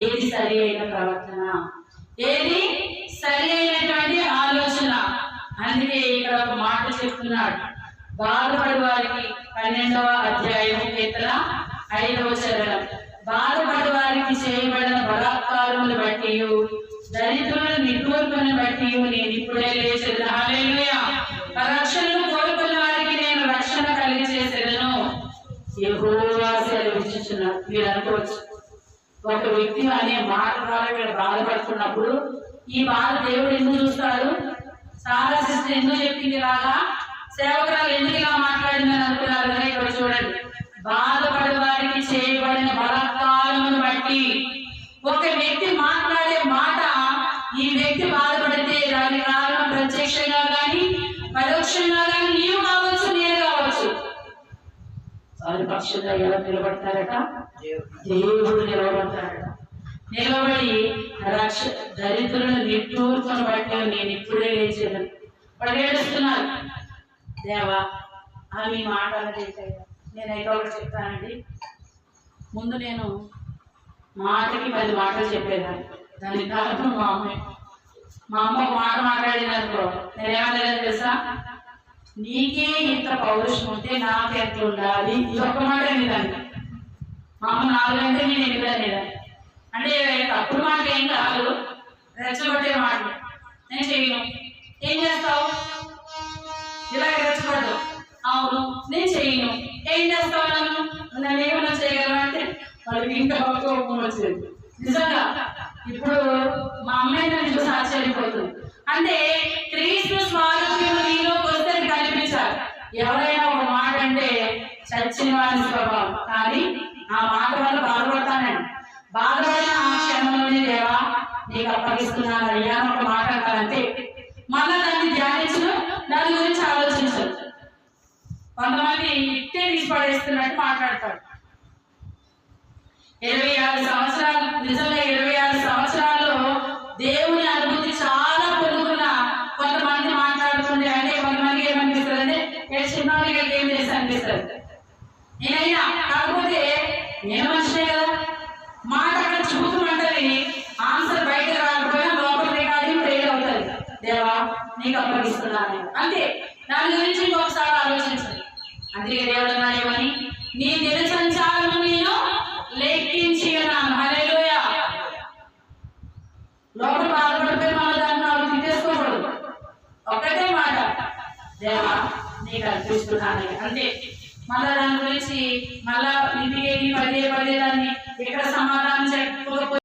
ఏది సరి అయిన ప్రవర్తన, ఏది సరి అయినటువంటి ఆలోచన. అందుకే ఇక్కడ ఒక మాట చెప్తున్నాడు, బాధపడి వారికి 12వ అధ్యాయం కీర్తన 5వ చరణం. బాధపడి వారికి చేయబడిన బలాత్కారములు బట్టి దరిద్రుల నిట్టూర్పును బట్టి నేను ఇప్పుడే లేచేదను. హల్లెలూయా. రక్షణను కోరుకున్న వారికి నేను రక్షణ కలిగి చేసేదను యెహోవా సెలవిచ్చుచున్నాడు. మీరు అనుకోవచ్చు, ఒక వ్యక్తి అనే మాట ద్వారా ఇక్కడ బాధపడుతున్నప్పుడు ఈ బాధ దేవుడు ఎందుకు చూస్తాడు? సారా సిస్టర్ ఎందుకు చెప్పింది ఇలాగా, సేవకురాలు ఎందుకు ఇలా మాట్లాడిందని అనుకున్నారు కదా. ఇక్కడ చూడండి, బాధపడే వారికి చేయబడిన బలాత్కారమును బట్టి. ఒక వ్యక్తి మాట్లాడే మాట, ఈ వ్యక్తి బాధపడితే దానికి కారణం ప్రత్యక్షంగా కానీ పరోక్షంగా కానీ నీవు కావచ్చు, నేను కావచ్చు. వారి పక్షంగా ఎలా నిలబడతారట? దేవుడు నిలబడతాడట. నిలబడి దరిద్రులను నిట్టూర్పును బట్టి నేను ఇప్పుడే లేచేదని వాడు ఏడుస్తున్నారు. దేవా మీ మాట అన్నది నేనైతే ఒకటి చెప్తానండి. ముందు నేను మాటకి 10 మాటలు చెప్పేదాన్ని. దానికి కారణం మా అమ్మాయి. మా అమ్మ ఒక మాట మాట్లాడిందనుకో, నేనేమన్నా తెలుసా, నీకే ఇంత పౌరుషం ఉంటే నాకు ఎంత ఉండాలి, ఇది ఒక్క మాట అనేదాన్ని. మా అమ్మ 4 గంటలు నేను 8 అనేదాన్ని. అంటే తప్పుడు మాట ఏం కాదు, రెచ్చగొట్టే మాటలు. నేను చేయను. ఏం చేస్తావు? ఇలా రెచ్చగొట్టు. అవును నేను చేయను. ఏం చేస్తావు? నన్ను ఏమన్నా చేయగలను అంటే వాళ్ళకి ఇంకా కోపం వచ్చేది. నిజంగా ఇప్పుడు మా అమ్మాయి నన్ను చూసి ఆశ్చర్యపోతుంది. అంటే క్రీస్తు స్వారూప్యం నీలోకి వస్తే కనిపించాలి. ఎవరైనా ఒక మాట అంటే చచ్చిన వారి స్వభావం, కానీ ఆ మాట వల్ల బాధపడతానండి. బాధపడిన ఆ క్షణంలోనే దేవా నీకు అప్పగిస్తున్నాను అయ్యా ఒక మాట అంటారంటే మళ్ళా దాన్ని ధ్యానించు, దాని గురించి ఆలోచించు. కొంతమంది ఇట్టే తీసి పడేస్తున్నట్టు మాట్లాడతారు. 26 సంవత్సరాలు, నిజంగా 26 సంవత్సరాల్లో దేవుని అనుభూతి చాలా పొందుకున్న కొంతమంది మాట్లాడుతుండే. అంటే కొంతమందికి ఏమనిపిస్తుంది అంటే చిన్నవాళ్ళకి ఏం చేసి అనిపిస్తుంది. నేనైనా కాకపోతే నేను మనిషినే కదా, మాట అక్కడ చూపుమంటది, ఆన్సర్ బయటకు రాకపోయినా లోపల రికార్డింగ్ ప్రేర్ అవుతుంది. దేవా నీకు అప్పగిస్తున్నాను అంతే. దాని గురించి ఇంకొకసారి ఆలోచించండి. అందుకే దేవుడు అన్నాడేమని, నీ దిన సంచారము నేను లెక్కించి అన్నాను. హల్లెలూయా. లోపల బాధపడిపోయి మళ్ళీ దాన్ని తిట్టేసుకోకూడదు. ఒకటే మాట, దేవా నీకు అర్పిస్తున్నాను అంతే. మళ్ళా దాని గురించి మళ్ళా ఇంటికి పదే దాన్ని ఇక్కడ సమాధానం చెప్పకపోతే